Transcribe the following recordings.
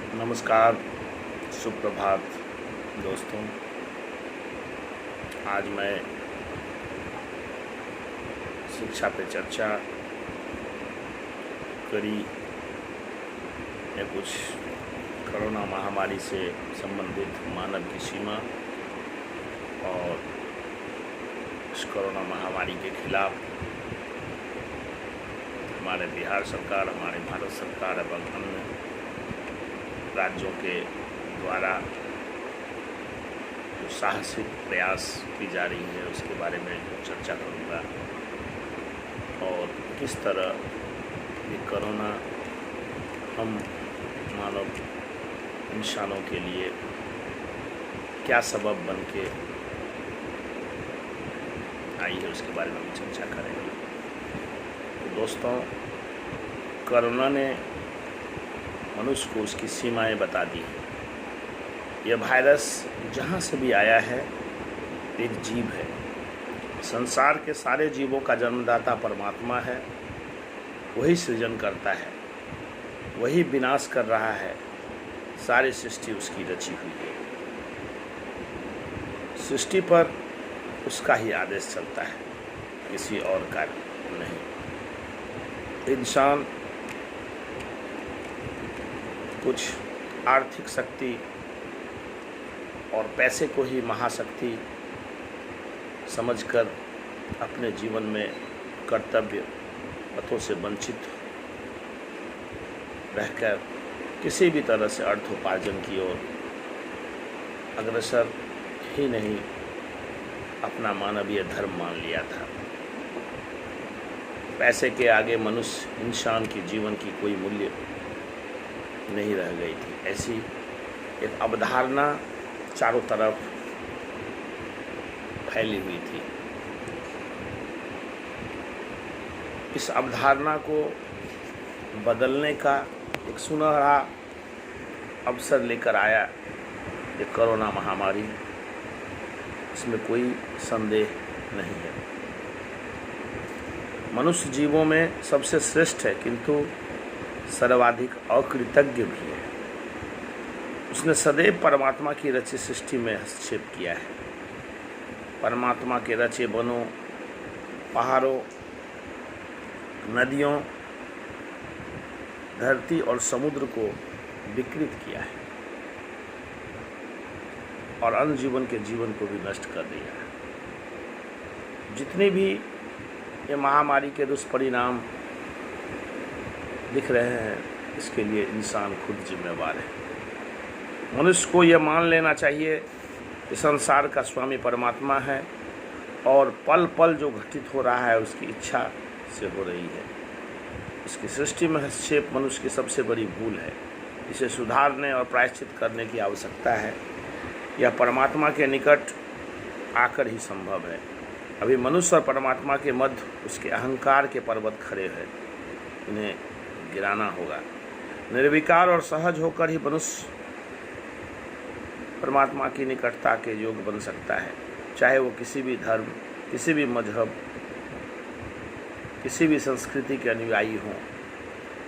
नमस्कार, सुप्रभात दोस्तों। आज मैं शिक्षा पे चर्चा करी या कुछ कोरोना महामारी से संबंधित मानव की सीमा और इस कोरोना महामारी के खिलाफ हमारे बिहार सरकार, हमारे भारत सरकार एवं अन्य राज्यों के द्वारा जो साहसिक प्रयास की जा रही है उसके बारे में चर्चा करूँगा और किस तरह ये कोरोना हम मानव इंसानों के लिए क्या सबब बन के आई है उसके बारे में हम चर्चा करेंगे। तो दोस्तों, कोरोना ने मनुष्य को उसकी सीमाएं बता दी। यह वायरस जहाँ से भी आया है एक जीव है। संसार के सारे जीवों का जन्मदाता परमात्मा है। वही सृजन करता है, वही विनाश कर रहा है। सारी सृष्टि उसकी रची हुई है। सृष्टि पर उसका ही आदेश चलता है, किसी और का नहीं। इंसान कुछ आर्थिक शक्ति और पैसे को ही महाशक्ति समझकर अपने जीवन में कर्तव्य पथों से वंचित रहकर किसी भी तरह से अर्थोपार्जन की ओर अग्रसर ही नहीं अपना मानवीय धर्म मान लिया था। पैसे के आगे मनुष्य इंसान की जीवन की कोई मूल्य नहीं रह गई थी। ऐसी एक अवधारणा चारों तरफ फैली हुई थी। इस अवधारणा को बदलने का एक सुनहरा अवसर लेकर आया ये कोरोना महामारी। इसमें कोई संदेह नहीं है। मनुष्य जीवों में सबसे श्रेष्ठ है, किंतु सर्वाधिक अकृतज्ञ भी है। उसने सदैव परमात्मा की रची सृष्टि में हस्तक्षेप किया है। परमात्मा के रचे वनों, पहाड़ों, नदियों, धरती और समुद्र को विकृत किया है और अन्य जीवन के जीवन को भी नष्ट कर दिया है। जितनी भी ये महामारी के दुष्परिणाम दिख रहे हैं, इसके लिए इंसान खुद जिम्मेवार है। मनुष्य को यह मान लेना चाहिए कि संसार का स्वामी परमात्मा है और पल पल जो घटित हो रहा है उसकी इच्छा से हो रही है। इसकी सृष्टि में हस्तक्षेप मनुष्य की सबसे बड़ी भूल है। इसे सुधारने और प्रायश्चित करने की आवश्यकता है। यह परमात्मा के निकट आकर ही संभव है। अभी मनुष्य और परमात्मा के मध्य उसके अहंकार के पर्वत खड़े हैं। इन्हें गिराना होगा। निर्विकार और सहज होकर ही मनुष्य परमात्मा की निकटता के योग्य बन सकता है। चाहे वो किसी भी धर्म, किसी भी मजहब, किसी भी संस्कृति के अनुयायी हों।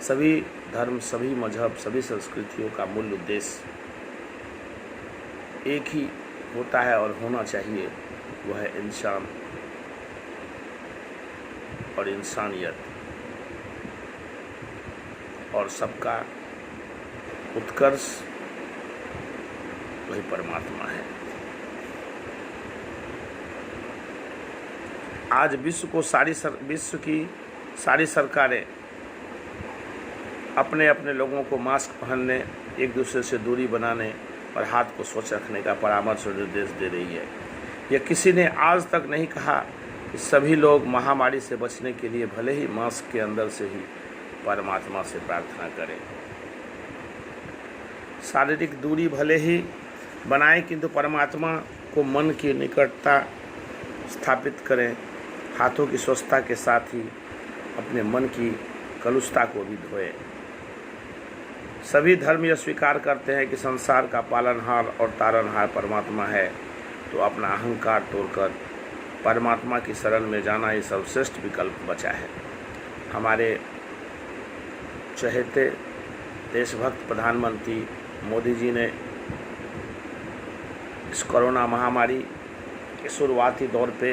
सभी धर्म, सभी मजहब, सभी संस्कृतियों का मूल उद्देश्य एक ही होता है और होना चाहिए। वह है इंसान और इंसानियत और सबका उत्कर्ष। वही परमात्मा है। आज विश्व की सारी सरकारें अपने अपने लोगों को मास्क पहनने, एक दूसरे से दूरी बनाने और हाथ को स्वच्छ रखने का परामर्श और निर्देश दे रही है। यह किसी ने आज तक नहीं कहा कि सभी लोग महामारी से बचने के लिए भले ही मास्क के अंदर से ही परमात्मा से प्रार्थना करें। शारीरिक दूरी भले ही बनाएं, किंतु परमात्मा को मन की निकटता स्थापित करें। हाथों की स्वच्छता के साथ ही अपने मन की कलुषता को भी धोएं। सभी धर्म यह स्वीकार करते हैं कि संसार का पालनहार और तारनहार परमात्मा है, तो अपना अहंकार तोड़कर परमात्मा की शरण में जाना ही सर्वश्रेष्ठ विकल्प बचा है। हमारे चहेते देशभक्त प्रधानमंत्री मोदी जी ने इस कोरोना महामारी के शुरुआती दौर पे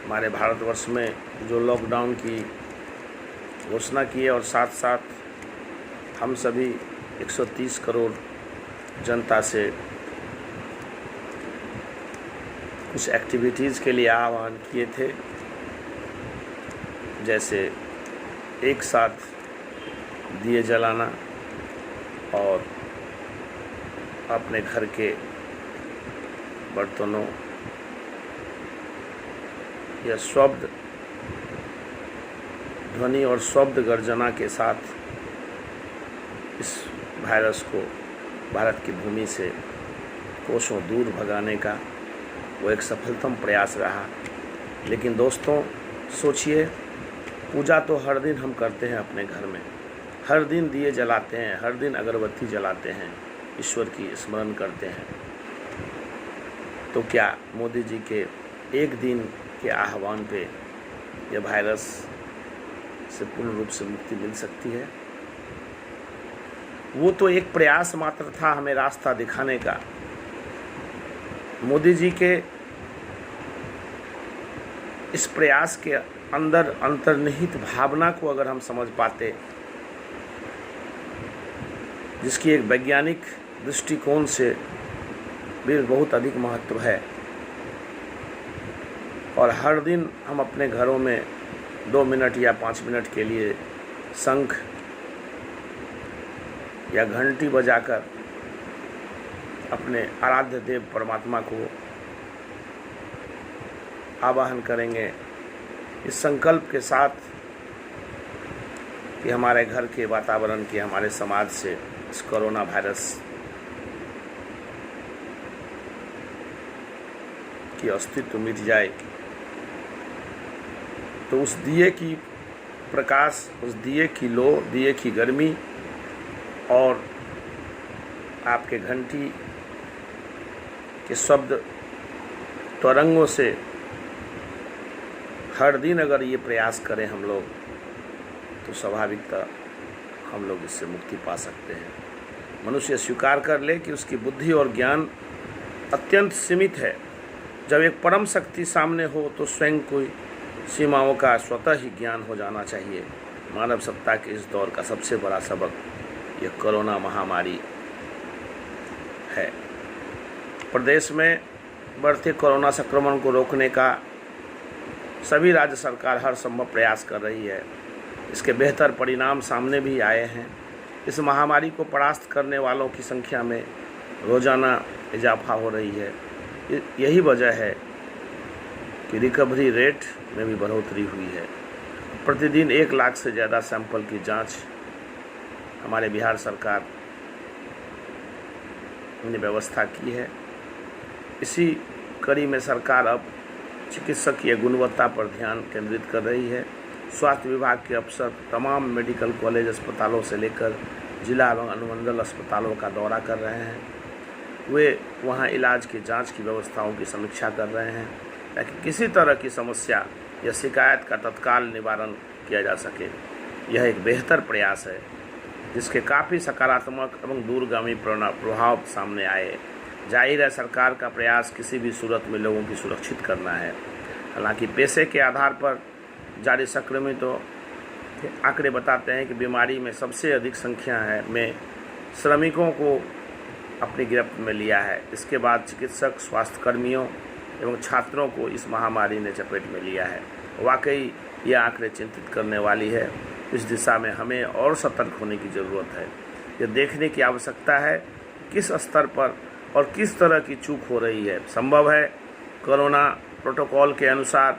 हमारे भारतवर्ष में जो लॉकडाउन की घोषणा की है और साथ साथ हम सभी 130 करोड़ जनता से कुछ एक्टिविटीज़ के लिए आह्वान किए थे, जैसे एक साथ दिए जलाना और अपने घर के बर्तनों या शब्द ध्वनि और शब्द गर्जना के साथ इस वायरस को भारत की भूमि से कोसों दूर भगाने का वो एक सफलतम प्रयास रहा। लेकिन दोस्तों सोचिए, पूजा तो हर दिन हम करते हैं अपने घर में, हर दिन दिए जलाते हैं, हर दिन अगरबत्ती जलाते हैं, ईश्वर की स्मरण करते हैं। तो क्या मोदी जी के एक दिन के आह्वान पे यह वायरस से पूर्ण रूप से मुक्ति मिल सकती है? वो तो एक प्रयास मात्र था हमें रास्ता दिखाने का। मोदी जी के इस प्रयास के अंदर अंतर्निहित भावना को अगर हम समझ पाते, जिसकी एक वैज्ञानिक दृष्टिकोण से भी बहुत अधिक महत्व है, और हर दिन हम अपने घरों में 2 मिनट या 5 मिनट के लिए शंख या घंटी बजाकर अपने आराध्य देव परमात्मा को आवाहन करेंगे, इस संकल्प के साथ कि हमारे घर के वातावरण के, हमारे समाज से इस कोरोना वायरस की अस्तित्व मिट जाए, तो उस दिए की प्रकाश, उस दिए की लो, दिए की गर्मी और आपके घंटी के शब्द तरंगों से हर दिन अगर ये प्रयास करें हम लोग, तो स्वाभाविकता हम लोग इससे मुक्ति पा सकते हैं। मनुष्य स्वीकार कर ले कि उसकी बुद्धि और ज्ञान अत्यंत सीमित है। जब एक परम शक्ति सामने हो तो स्वयं कोई सीमाओं का स्वतः ही ज्ञान हो जाना चाहिए। मानव सत्ता के इस दौर का सबसे बड़ा सबक यह कोरोना महामारी है। प्रदेश में बढ़ते कोरोना संक्रमण को रोकने का सभी राज्य सरकार हर संभव प्रयास कर रही है। इसके बेहतर परिणाम सामने भी आए हैं। इस महामारी को परास्त करने वालों की संख्या में रोज़ाना इजाफा हो रही है। यही वजह है कि रिकवरी रेट में भी बढ़ोतरी हुई है। प्रतिदिन 1 लाख से ज़्यादा सैंपल की जांच हमारे बिहार सरकार ने व्यवस्था की है। इसी कड़ी में सरकार अब चिकित्सकीय गुणवत्ता पर ध्यान केंद्रित कर रही है। स्वास्थ्य विभाग के अफसर तमाम मेडिकल कॉलेज अस्पतालों से लेकर जिला एवं अनुमंडल अस्पतालों का दौरा कर रहे हैं। वे वहां इलाज की जांच की व्यवस्थाओं की समीक्षा कर रहे हैं, ताकि किसी तरह की समस्या या शिकायत का तत्काल निवारण किया जा सके। यह एक बेहतर प्रयास है, जिसके काफ़ी सकारात्मक एवं दूरगामी प्रभाव सामने आए। जाहिर है, सरकार का प्रयास किसी भी सूरत में लोगों की सुरक्षित करना है। हालांकि पेशे के आधार पर जारी संक्रमितों के आंकड़े बताते हैं कि बीमारी में सबसे अधिक संख्या में श्रमिकों को अपनी गिरफ्त में लिया है। इसके बाद चिकित्सक, स्वास्थ्यकर्मियों एवं छात्रों को इस महामारी ने चपेट में लिया है। वाकई ये आंकड़े चिंतित करने वाली है। इस दिशा में हमें और सतर्क होने की ज़रूरत है। ये देखने की आवश्यकता है किस स्तर पर और किस तरह की चूक हो रही है। संभव है कोरोना प्रोटोकॉल के अनुसार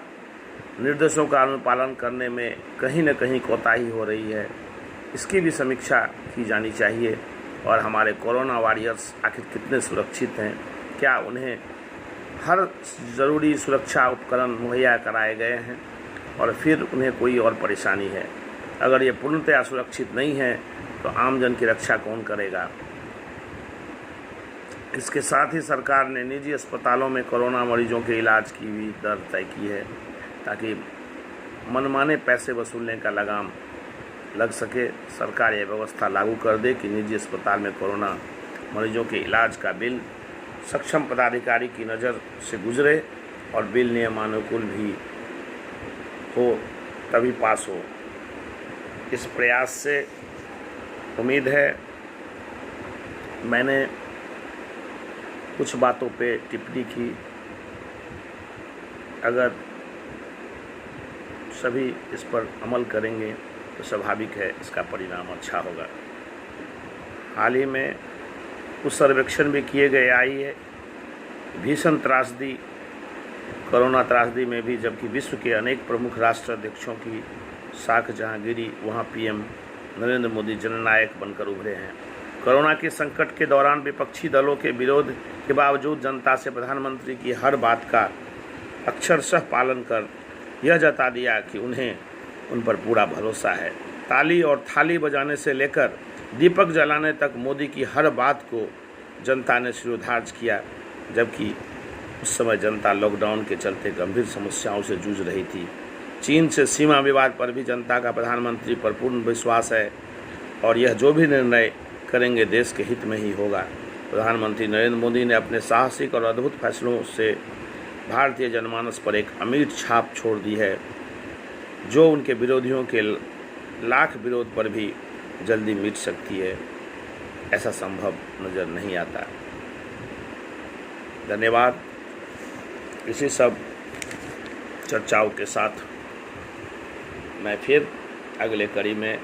निर्देशों का अनुपालन करने में कहीं न कहीं कोताही हो रही है। इसकी भी समीक्षा की जानी चाहिए। और हमारे कोरोना वॉरियर्स आखिर कितने सुरक्षित हैं, क्या उन्हें हर ज़रूरी सुरक्षा उपकरण मुहैया कराए गए हैं, और फिर उन्हें कोई और परेशानी है। अगर ये पूर्णतया सुरक्षित नहीं है तो आमजन की रक्षा कौन करेगा। इसके साथ ही सरकार ने निजी अस्पतालों में कोरोना मरीजों के इलाज की भी दर तय की है, ताकि मनमाने पैसे वसूलने का लगाम लग सके सरकार यह व्यवस्था लागू कर दे कि निजी अस्पताल में कोरोना मरीजों के इलाज का बिल सक्षम पदाधिकारी की नज़र से गुजरे और बिल नियमानुकूल भी हो तभी पास हो। इस प्रयास से उम्मीद है, मैंने कुछ बातों पे टिप्पणी की, अगर सभी इस पर अमल करेंगे तो स्वाभाविक है इसका परिणाम अच्छा होगा। हाल ही में कुछ सर्वेक्षण भी किए गए, आई है भीषण त्रासदी, कोरोना त्रासदी में भी जबकि विश्व के अनेक प्रमुख राष्ट्र अध्यक्षों की साख जहां गिरी वहां पीएम नरेंद्र मोदी जननायक बनकर उभरे हैं। कोरोना के संकट के दौरान विपक्षी दलों के विरोध के बावजूद जनता से प्रधानमंत्री की हर बात का अक्षरशः पालन कर यह जता दिया कि उन्हें उन पर पूरा भरोसा है। ताली और थाली बजाने से लेकर दीपक जलाने तक मोदी की हर बात को जनता ने शिरोधार्य किया, जबकि उस समय जनता लॉकडाउन के चलते गंभीर समस्याओं से जूझ रही थी। चीन से सीमा विवाद पर भी जनता का प्रधानमंत्री पर पूर्ण विश्वास है और यह जो भी निर्णय करेंगे देश के हित में ही होगा। प्रधानमंत्री नरेंद्र मोदी ने अपने साहसिक और अद्भुत फैसलों से भारतीय जनमानस पर एक अमिट छाप छोड़ दी है, जो उनके विरोधियों के लाख विरोध पर भी जल्दी मिट सकती है। ऐसा संभव नज़र नहीं आता। धन्यवाद। इसी सब चर्चाओं के साथ मैं फिर अगले कड़ी में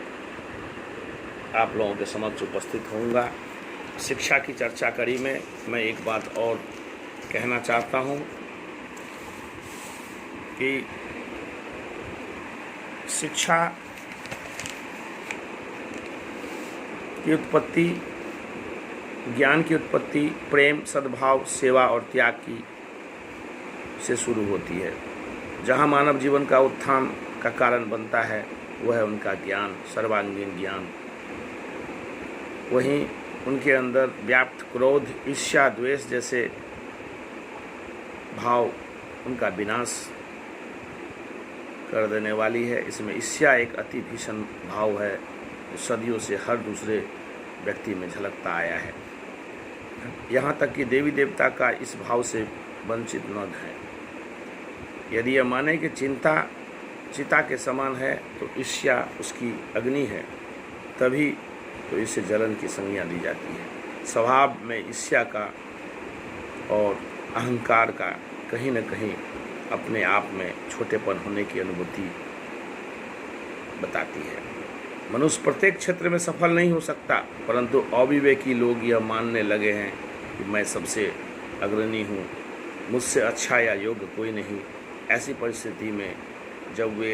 आप लोगों के समक्ष उपस्थित होऊंगा। शिक्षा की चर्चा कड़ी में मैं एक बात और कहना चाहता हूं कि शिक्षा की उत्पत्ति, ज्ञान की उत्पत्ति प्रेम, सद्भाव, सेवा और त्याग की से शुरू होती है। जहाँ मानव जीवन का उत्थान का कारण बनता है वह है उनका ज्ञान, सर्वांगीण ज्ञान। वहीं उनके अंदर व्याप्त क्रोध, ईर्ष्या, द्वेष जैसे भाव उनका विनाश कर देने वाली है। इसमें ईर्ष्या एक अति भीषण भाव है जो सदियों से हर दूसरे व्यक्ति में झलकता आया है। यहाँ तक कि देवी देवता का इस भाव से वंचित न है। यदि यह माने कि चिता के समान है तो ईर्ष्या उसकी अग्नि है, तभी तो इसे जलन की संज्ञा दी जाती है। स्वभाव में ईर्ष्या का और अहंकार का कहीं न कहीं अपने आप में छोटेपन होने की अनुभूति बताती है। मनुष्य प्रत्येक क्षेत्र में सफल नहीं हो सकता, परंतु अविवेकी लोग यह मानने लगे हैं कि मैं सबसे अग्रणी हूँ, मुझसे अच्छा या योग्य कोई नहीं। ऐसी परिस्थिति में जब वे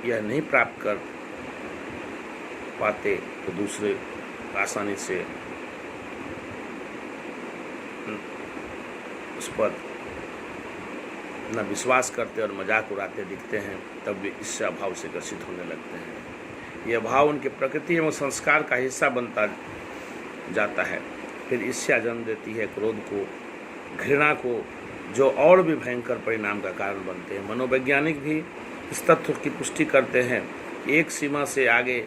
यह नहीं प्राप्त कर पाते तो दूसरे आसानी से उस पर न विश्वास करते और मजाक उड़ाते दिखते हैं, तब वे ईर्ष्या भाव से ग्रसित होने लगते हैं। यह भाव उनके प्रकृति एवं संस्कार का हिस्सा बनता जाता है। फिर ईर्ष्या जन्म देती है क्रोध को, घृणा को, जो और भी भयंकर परिणाम का कारण बनते हैं। मनोवैज्ञानिक भी इस तथ्य की पुष्टि करते हैं कि एक सीमा से आगे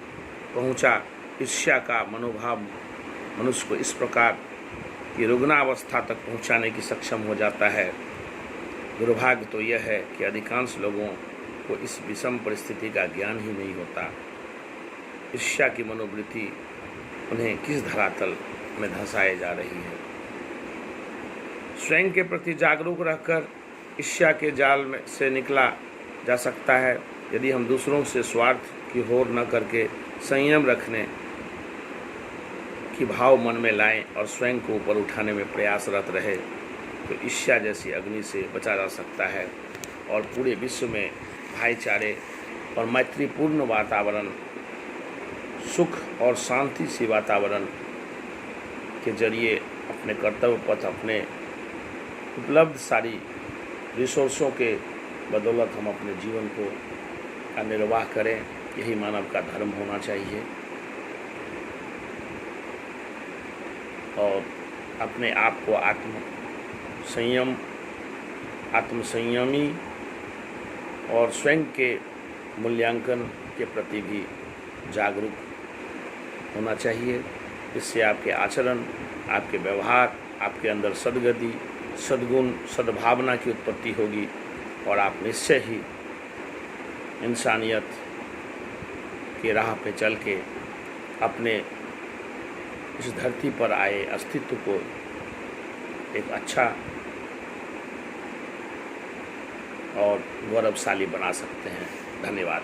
पहुंचा ईर्ष्या का मनोभाव मनुष्य को इस प्रकार की रुग्णावस्था तक पहुंचाने की सक्षम हो जाता है। दुर्भाग्य तो यह है कि अधिकांश लोगों को इस विषम परिस्थिति का ज्ञान ही नहीं होता। ईर्ष्या की मनोवृत्ति उन्हें किस धरातल में धंसाए जा रही है। स्वयं के प्रति जागरूक रहकर ईर्ष्या के जाल में से निकला जा सकता है। यदि हम दूसरों से स्वार्थ की होड़ न करके संयम रखने की भाव मन में लाएं और स्वयं को ऊपर उठाने में प्रयासरत रहे तो ईर्ष्या जैसी अग्नि से बचा जा सकता है और पूरे विश्व में भाईचारे और मैत्रीपूर्ण वातावरण, सुख और शांति से वातावरण के जरिए अपने कर्तव्य पथ, अपने उपलब्ध सारी रिसोर्सों के बदौलत हम अपने जीवन को का निर्वाह करें। यही मानव का धर्म होना चाहिए और अपने आप को आत्मसंयमी और स्वयं के मूल्यांकन के प्रति भी जागरूक होना चाहिए। इससे आपके आचरण, आपके व्यवहार, आपके अंदर सद्गति, सद्गुण, सद्भावना की उत्पत्ति होगी और आप निश्चय ही इंसानियत की राह पे चल के अपने इस धरती पर आए अस्तित्व को एक अच्छा और गौरवशाली बना सकते हैं। धन्यवाद।